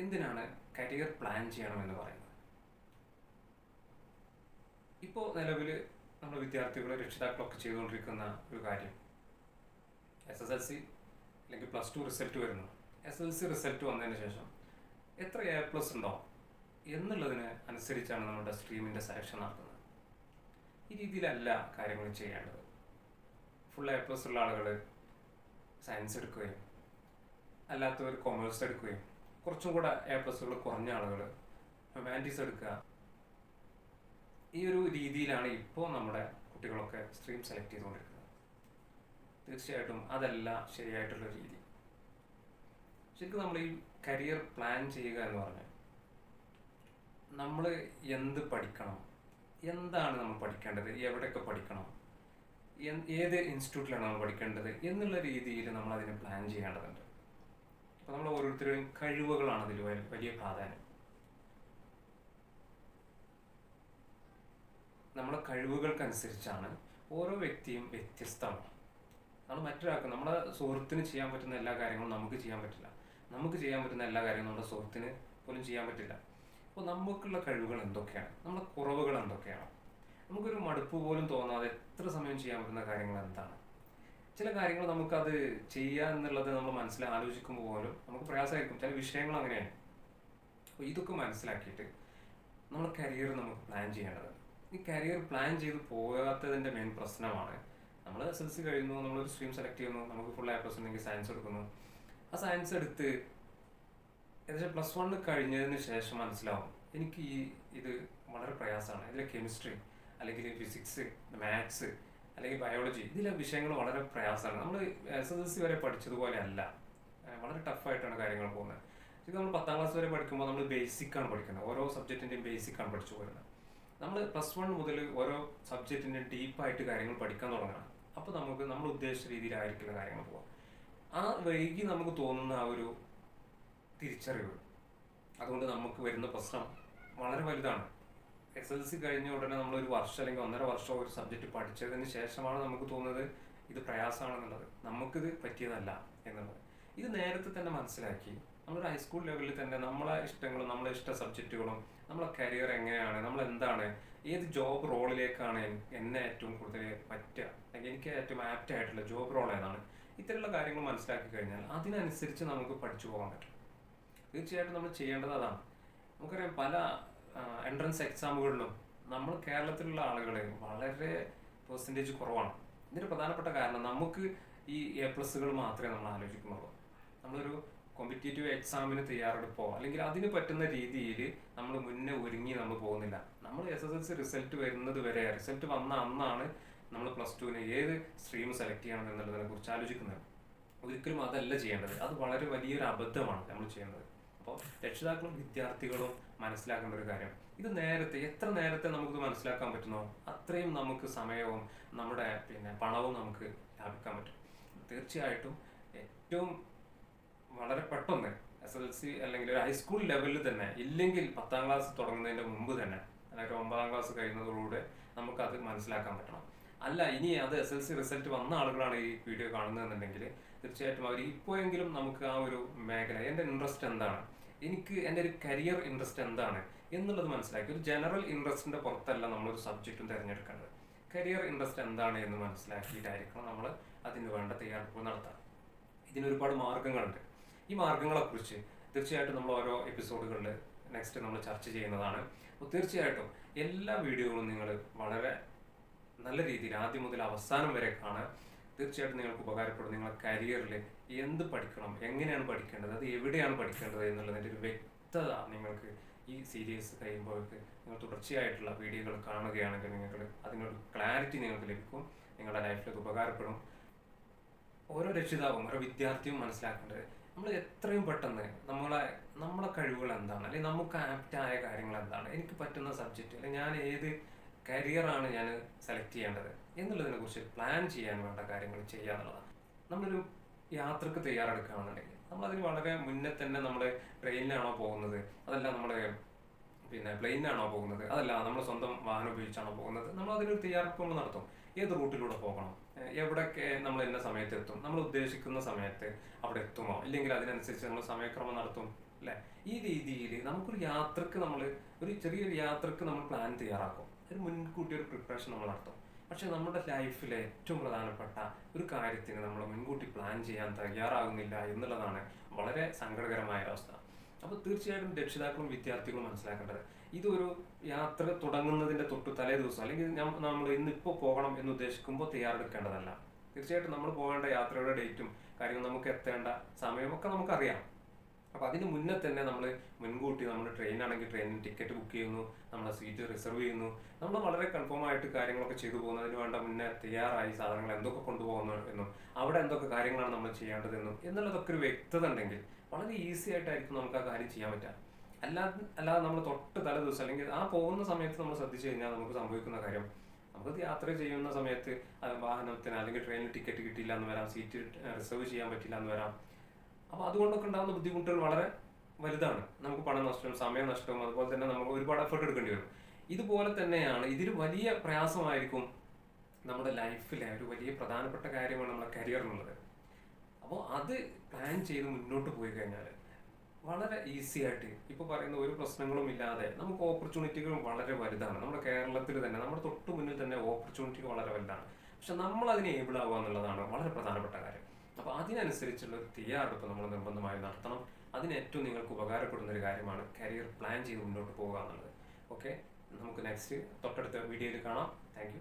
എന്തിനാണ് career plan ചെയ്യണമെന്ന് പറയുന്നത്? ഇപ്പോൾ നിലവിൽ നമ്മുടെ വിദ്യാർത്ഥികൾ രക്ഷിതാക്കളൊക്കെ ചെയ്തുകൊണ്ടിരിക്കുന്ന ഒരു കാര്യം, SSLC അല്ലെങ്കിൽ +2 റിസൾട്ട് വരുന്നു. SSLC റിസൾട്ട് വന്നതിന് ശേഷം എത്ര A+ ഉണ്ടോ എന്നുള്ളതിന് അനുസരിച്ചാണ് നമ്മുടെ സ്ട്രീമിൻ്റെ സെലക്ഷൻ നടത്തുന്നത്. ഈ രീതിയിലല്ല കാര്യങ്ങൾ ചെയ്യേണ്ടത്. ഫുൾ A+ ഉള്ള ആളുകൾ സയൻസ് എടുക്കുകയും അല്ലാത്തവർ കൊമേഴ്സ് എടുക്കുകയും കുറച്ചും കൂടെ A+കൾ കുറഞ്ഞ ആളുകൾ ഹ്യൂമാനിറ്റീസ് എടുക്കുക. ഈ ഒരു രീതിയിലാണ് ഇപ്പോൾ നമ്മുടെ കുട്ടികളൊക്കെ സ്ട്രീം സെലക്ട് ചെയ്തുകൊണ്ടിരിക്കുന്നത്. തീർച്ചയായിട്ടും അതല്ല ശരിയായിട്ടുള്ള രീതി. ശരിക്കും നമ്മൾ ഈ കരിയർ പ്ലാൻ ചെയ്യുക എന്ന് പറഞ്ഞാൽ നമ്മൾ എന്ത് പഠിക്കണം, എന്താണ് നമ്മൾ പഠിക്കേണ്ടത്, എവിടെയൊക്കെ പഠിക്കണം, ഏത് ഇൻസ്റ്റിറ്റ്യൂട്ടിലാണ് നമ്മൾ പഠിക്കേണ്ടത് എന്നുള്ള രീതിയിൽ നമ്മൾ അതിനെ പ്ലാൻ ചെയ്യേണ്ടതുണ്ട്. അപ്പോൾ നമ്മൾ ഓരോരുത്തരുടെയും കഴിവുകളാണ് അതിൽ വലിയ പ്രാധാന്യം. നമ്മുടെ കഴിവുകൾക്കനുസരിച്ചാണ് ഓരോ വ്യക്തിയും വ്യത്യസ്തമാണ്. നമ്മൾ മറ്റൊരാൾക്ക്, നമ്മുടെ സുഹൃത്തിന് ചെയ്യാൻ പറ്റുന്ന എല്ലാ കാര്യങ്ങളും നമുക്ക് ചെയ്യാൻ പറ്റില്ല. നമുക്ക് ചെയ്യാൻ പറ്റുന്ന എല്ലാ കാര്യങ്ങളും നമ്മുടെ സുഹൃത്തിന് പോലും ചെയ്യാൻ പറ്റില്ല. അപ്പോൾ നമുക്കുള്ള കഴിവുകൾ എന്തൊക്കെയാണ്, നമ്മുടെ കുറവുകൾ എന്തൊക്കെയാണ്, നമുക്കൊരു മടുപ്പ് പോലും തോന്നാതെ എത്ര സമയം ചെയ്യാൻ പറ്റുന്ന കാര്യങ്ങൾ എന്താണ്. ചില കാര്യങ്ങൾ നമുക്കത് ചെയ്യുക എന്നുള്ളത് നമ്മൾ മനസ്സിൽ ആലോചിക്കുമ്പോൾ പോലും നമുക്ക് പ്രയാസമായിരിക്കും. ചില വിഷയങ്ങൾ അങ്ങനെയാണ്. അപ്പോൾ ഇതൊക്കെ മനസ്സിലാക്കിയിട്ട് നമ്മൾ കരിയർ നമുക്ക് പ്ലാൻ ചെയ്യേണ്ടതുണ്ട്. ഈ കരിയർ പ്ലാൻ ചെയ്ത് പോകാത്തതിൻ്റെ മെയിൻ പ്രശ്നമാണ് നമ്മൾ SSLC കഴിയുന്നു, നമ്മളൊരു സ്ട്രീം സെലക്ട് ചെയ്യുന്നു, നമുക്ക് ഫുൾ A+ ഉണ്ടെങ്കിൽ സയൻസ് എടുക്കുന്നു. ആ സയൻസ് എടുത്ത് ഏകദേശം +1 കഴിഞ്ഞതിന് ശേഷം മനസ്സിലാവും എനിക്ക് ഇത് വളരെ പ്രയാസമാണ്. ഇതിലെ കെമിസ്ട്രി അല്ലെങ്കിൽ ഫിസിക്സ്, മാത്സ് അല്ലെങ്കിൽ ബയോളജി, ഇതിലെ വിഷയങ്ങൾ വളരെ പ്രയാസമാണ്. നമ്മൾ SSLC വരെ പഠിച്ചതുപോലെ അല്ല, വളരെ ടഫായിട്ടാണ് കാര്യങ്ങൾ പോകുന്നത്. ഇത് നമ്മൾ 10ാം ക്ലാസ് വരെ പഠിക്കുമ്പോൾ നമ്മൾ ബേസിക്കാണ് പഠിക്കുന്നത്. ഓരോ സബ്ജക്റ്റിൻ്റെയും ബേസിക്കാണ് പഠിച്ചു പോരുന്നത്. നമ്മൾ +1 മുതൽ ഓരോ സബ്ജക്റ്റിൻ്റെയും ഡീപ്പായിട്ട് കാര്യങ്ങൾ പഠിക്കാൻ തുടങ്ങണം. അപ്പോൾ നമുക്ക് നമ്മൾ ഉദ്ദേശിച്ച രീതിയിലായിരിക്കില്ല കാര്യങ്ങൾ പോകാം. ആ വൈകി നമുക്ക് തോന്നുന്ന ആ ഒരു തിരിച്ചറിവ്, അതുകൊണ്ട് നമുക്ക് വരുന്ന പ്രശ്നം വളരെ വലുതാണ്. SSLC കഴിഞ്ഞ ഉടനെ നമ്മളൊരു വർഷം അല്ലെങ്കിൽ 1.5 വർഷം ഒരു സബ്ജക്റ്റ് പഠിച്ചതിന് ശേഷമാണ് നമുക്ക് തോന്നുന്നത് ഇത് പ്രയാസമാണെന്നുള്ളത്, നമുക്കിത് പറ്റിയതല്ല എന്നുള്ളത്. ഇത് നേരത്തെ തന്നെ മനസ്സിലാക്കി നമ്മളൊരു ഹൈസ്കൂൾ ലെവലിൽ തന്നെ നമ്മളെ ഇഷ്ടങ്ങളും നമ്മളെ ഇഷ്ട സബ്ജക്റ്റുകളും നമ്മളെ കരിയർ എങ്ങനെയാണ്, നമ്മൾ എന്താണ്, ഏത് ജോബ് റോളിലേക്കാണ് എന്നെ ഏറ്റവും കൂടുതൽ പറ്റുക, അല്ലെങ്കിൽ എനിക്ക് ഏറ്റവും ആപ്റ്റ് ആയിട്ടുള്ള ജോബ് റോൾ ഏതാണ്, ഇത്തരമുള്ള കാര്യങ്ങൾ മനസ്സിലാക്കി കഴിഞ്ഞാൽ അതിനനുസരിച്ച് നമുക്ക് പഠിച്ചു പോകാൻ പറ്റും. തീർച്ചയായിട്ടും നമ്മൾ ചെയ്യേണ്ടത് അതാണ്. നമുക്കറിയാം പല എൻട്രൻസ് എക്സാമുകളിലും നമ്മൾ കേരളത്തിലുള്ള ആളുകൾ വളരെ പെർസെൻറ്റേജ് കുറവാണ്. ഇതിൻ്റെ പ്രധാനപ്പെട്ട കാരണം നമുക്ക് ഈ A+കൾ മാത്രമേ നമ്മൾ ആലോചിക്കുന്നുള്ളൂ. നമ്മളൊരു കോമ്പറ്റേറ്റീവ് എക്സാമിന് തയ്യാറെടുപ്പോ അല്ലെങ്കിൽ അതിന് പറ്റുന്ന രീതിയിൽ നമ്മൾ മുന്നേ ഒരുങ്ങി നമ്മൾ പോകുന്നില്ല. നമ്മൾ SSLC റിസൾട്ട് വരുന്നത് വരെ, റിസൾട്ട് വന്ന അന്നാണ് നമ്മൾ +2ന് ഏത് സ്ട്രീം സെലക്ട് ചെയ്യണം എന്നുള്ളതിനെ കുറിച്ച് ആലോചിക്കുന്നത്. ഒരിക്കലും അതല്ല ചെയ്യേണ്ടത്. അത് വളരെ വലിയൊരു അബദ്ധമാണ് നമ്മൾ ചെയ്യുന്നത്. അപ്പോൾ രക്ഷിതാക്കളും വിദ്യാർത്ഥികളും മനസ്സിലാക്കേണ്ട ഒരു കാര്യം, ഇത് നേരത്തെ, എത്ര നേരത്തെ നമുക്കിത് മനസ്സിലാക്കാൻ പറ്റുന്നോ അത്രയും നമുക്ക് സമയവും നമ്മുടെ പണവും നമുക്ക് ലാഭിക്കാൻ പറ്റും. തീർച്ചയായിട്ടും ഏറ്റവും വളരെ പെട്ടെന്ന് SSLC അല്ലെങ്കിൽ ഒരു ഹൈസ്കൂൾ ലെവലിൽ തന്നെ, ഇല്ലെങ്കിൽ 10ാം ക്ലാസ് തുടങ്ങുന്നതിൻ്റെ മുമ്പ് തന്നെ, അതായത് 9ാം ക്ലാസ് കഴിയുന്നതോടുകൂടെ നമുക്കത് മനസ്സിലാക്കാൻ പറ്റണം. അല്ല, ഇനി അത് SSLC റിസൾട്ട് വന്ന ആളുകളാണ് ഈ വീഡിയോ കാണുന്നതെന്നുണ്ടെങ്കിൽ തീർച്ചയായിട്ടും അവർ ഇപ്പോഴെങ്കിലും നമുക്ക് ആ ഒരു മേഖല, എൻ്റെ ഇൻട്രസ്റ്റ് എന്താണ്, എനിക്ക് എൻ്റെ ഒരു കരിയർ ഇൻട്രസ്റ്റ് എന്താണ് എന്നുള്ളത് മനസ്സിലാക്കി, ഒരു ജനറൽ ഇൻട്രസ്റ്റിൻ്റെ പുറത്തല്ല നമ്മളൊരു സബ്ജക്റ്റും തിരഞ്ഞെടുക്കേണ്ടത്. കരിയർ ഇൻട്രസ്റ്റ് എന്താണ് എന്ന് മനസ്സിലാക്കിയിട്ടായിരിക്കണം നമ്മൾ അതിന് വേണ്ട തയ്യാറെടുപ്പ് നടത്താൻ. ഇതിനൊരുപാട് മാർഗങ്ങളുണ്ട്. ഈ മാർഗങ്ങളെക്കുറിച്ച് തീർച്ചയായിട്ടും നമ്മൾ ഓരോ എപ്പിസോഡുകളിൽ നെക്സ്റ്റ് നമ്മൾ ചർച്ച ചെയ്യുന്നതാണ്. അപ്പോൾ തീർച്ചയായിട്ടും എല്ലാ വീഡിയോകളും നിങ്ങൾ വളരെ നല്ല രീതിയിൽ ആദ്യം മുതൽ അവസാനം വരെ കാണാൻ തീർച്ചയായിട്ടും നിങ്ങൾക്ക് ഉപകാരപ്പെടും. നിങ്ങളുടെ കരിയറിൽ എന്ത് പഠിക്കണം, എങ്ങനെയാണ് പഠിക്കേണ്ടത്, അത് എവിടെയാണ് പഠിക്കേണ്ടത് എന്നുള്ളതിൻ്റെ ഒരു വ്യക്തത നിങ്ങൾക്ക് ഈ സീരീസ് കഴിയുമ്പോഴേക്ക് നിങ്ങൾ തുടർച്ചയായിട്ടുള്ള വീഡിയോകൾ കാണുകയാണെങ്കിൽ നിങ്ങൾക്ക് അതിനൊരു ക്ലാരിറ്റി നിങ്ങൾക്ക് ലഭിക്കും, നിങ്ങളുടെ ലൈഫിലേക്ക് ഉപകാരപ്പെടും. ഓരോ രക്ഷിതാവും ഓരോ വിദ്യാർത്ഥിയും മനസ്സിലാക്കേണ്ടത്, നമ്മൾ എത്രയും പെട്ടെന്ന് നമ്മളെ കഴിവുകൾ എന്താണ്, അല്ലെങ്കിൽ നമുക്ക് ആപ്റ്റായ കാര്യങ്ങൾ എന്താണ്, എനിക്ക് പറ്റുന്ന സബ്ജക്റ്റ്, അല്ലെങ്കിൽ ഞാൻ ഏത് കരിയറാണ് ഞാൻ സെലക്ട് ചെയ്യേണ്ടത് എന്നുള്ളതിനെ കുറിച്ച് പ്ലാൻ ചെയ്യാൻ വേണ്ട കാര്യങ്ങൾ ചെയ്യുക എന്നുള്ളതാണ്. നമ്മളൊരു യാത്രക്ക് തയ്യാറെടുക്കുകയാണെന്നുണ്ടെങ്കിൽ നമ്മളതിന് വളരെ മുന്നേ തന്നെ നമ്മൾ ട്രെയിനിലാണോ പോകുന്നത്, അതല്ല നമ്മൾ പ്ലെയിനിലാണോ പോകുന്നത്, അതല്ല നമ്മൾ സ്വന്തം വാഹനം ഉപയോഗിച്ചാണോ പോകുന്നത്, നമ്മൾ അതിനൊരു തയ്യാറെടുപ്പ് നമ്മൾ നടത്തും. ഏത് റൂട്ടിലൂടെ പോകണം, എവിടെയൊക്കെ നമ്മൾ എന്ന സമയത്ത് എത്തും, നമ്മൾ ഉദ്ദേശിക്കുന്ന സമയത്ത് അവിടെ എത്തുമോ, ഇല്ലെങ്കിൽ അതിനനുസരിച്ച് നമ്മൾ സമയക്രമം നടത്തും. അല്ലെ? ഈ രീതിയിൽ നമുക്കൊരു യാത്രക്ക് ഒരു ചെറിയൊരു യാത്രക്ക് നമ്മൾ പ്ലാൻ തയ്യാറാക്കും. ഒരു മുൻകൂട്ടി ഒരു പ്രിപ്പറേഷൻ നമ്മൾ നടത്തും. പക്ഷെ നമ്മുടെ ലൈഫിലെ ഏറ്റവും പ്രധാനപ്പെട്ട ഒരു കാര്യത്തിന് നമ്മൾ മുൻകൂട്ടി പ്ലാൻ ചെയ്യാൻ തയ്യാറാകുന്നില്ല എന്നുള്ളതാണ് വളരെ സങ്കടകരമായ അവസ്ഥ. അപ്പോൾ തീർച്ചയായിട്ടും രക്ഷിതാക്കളും വിദ്യാർത്ഥികളും മനസ്സിലാക്കേണ്ടത് ഇതൊരു യാത്ര തുടങ്ങുന്നതിന്റെ തൊട്ട് തലേ ദിവസം അല്ലെങ്കിൽ നമ്മൾ ഇന്നിപ്പോൾ പോകണം എന്ന് ഉദ്ദേശിക്കുമ്പോൾ തയ്യാറെടുക്കേണ്ടതല്ല. തീർച്ചയായിട്ടും നമ്മൾ പോകേണ്ട യാത്രയുടെ ഡേറ്റും കാര്യങ്ങളും നമുക്ക് എത്തേണ്ട സമയമൊക്കെ നമുക്കറിയാം. അപ്പോൾ അതിന് മുന്നേ തന്നെ നമ്മൾ മുൻകൂട്ടി നമ്മൾ ട്രെയിനാണെങ്കിൽ ട്രെയിനിന് ടിക്കറ്റ് ബുക്ക് ചെയ്യുന്നു, നമ്മുടെ സീറ്റ് റിസർവ് ചെയ്യുന്നു, നമ്മൾ വളരെ കൺഫേം ആയിട്ട് കാര്യങ്ങളൊക്കെ ചെയ്തു പോകുന്നതിന് വേണ്ട മുന്നേ തയ്യാറായി സാധനങ്ങൾ എന്തൊക്കെ കൊണ്ടുപോകുന്നു എന്നും അവിടെ എന്തൊക്കെ കാര്യങ്ങളാണ് നമ്മൾ ചെയ്യേണ്ടതെന്നും എന്നുള്ളതൊക്കെ ഒരു വ്യക്തത ഉണ്ടെങ്കിൽ വളരെ ഈസി ആയിട്ടായിരിക്കും നമുക്ക് ആ കാര്യം ചെയ്യാൻ പറ്റുക. അല്ലാതെ നമ്മൾ തൊട്ട് തലേ ദിവസം അല്ലെങ്കിൽ ആ പോകുന്ന സമയത്ത് നമ്മൾ ശ്രദ്ധിച്ചു കഴിഞ്ഞാൽ നമുക്ക് സംഭവിക്കുന്ന കാര്യം, നമുക്ക് യാത്ര ചെയ്യുന്ന സമയത്ത് വാഹനത്തിന് അല്ലെങ്കിൽ ട്രെയിനിൽ ടിക്കറ്റ് കിട്ടിയില്ല എന്ന് വരാം, സീറ്റ് റിസർവ് ചെയ്യാൻ പറ്റില്ല എന്ന് വരാം. അപ്പോൾ അതുകൊണ്ടൊക്കെ ഉണ്ടാകുന്ന ബുദ്ധിമുട്ടുകൾ വളരെ വലുതാണ്. നമുക്ക് പണം നഷ്ടവും സമയം നഷ്ടവും അതുപോലെ തന്നെ നമുക്ക് ഒരുപാട് എഫേർട്ട് എടുക്കേണ്ടി വരും. ഇതുപോലെ തന്നെയാണ് ഇതിൽ വലിയ പ്രയാസമായിരിക്കും നമ്മുടെ ലൈഫിലെ ഒരു വലിയ പ്രധാനപ്പെട്ട കാര്യമാണ് നമ്മുടെ കരിയർ എന്നുള്ളത്. അപ്പോൾ അത് പ്ലാൻ ചെയ്ത് മുന്നോട്ട് പോയി കഴിഞ്ഞാൽ വളരെ ഈസി ആയിട്ട് ഇപ്പോൾ പറയുന്ന ഒരു പ്രശ്നങ്ങളും ഇല്ലാതെ നമുക്ക് ഓപ്പർച്യൂണിറ്റികളും വളരെ വലുതാണ്. നമ്മുടെ കേരളത്തിൽ തന്നെ നമ്മുടെ തൊട്ട് മുന്നിൽ തന്നെ ഓപ്പർച്യൂണിറ്റികൾ വളരെ വലുതാണ്. പക്ഷെ നമ്മൾ അതിനെ ഏബിൾ ആവുക എന്നുള്ളതാണ് വളരെ പ്രധാനപ്പെട്ട കാര്യം. അപ്പോൾ അതിനനുസരിച്ചുള്ള ഒരു തയ്യാറെടുപ്പ് നമ്മൾ നിർബന്ധമായി നടത്തണം. അതിന് ഏറ്റവും നിങ്ങൾക്ക് ഉപകാരപ്പെടുന്ന ഒരു കാര്യമാണ് കരിയർ പ്ലാൻ ചെയ്ത് മുന്നോട്ട് പോകുക എന്നുള്ളത്. ഓക്കെ, നമുക്ക് നെക്സ്റ്റ് തൊട്ടടുത്ത വീഡിയോയിൽ കാണാം. Thank you.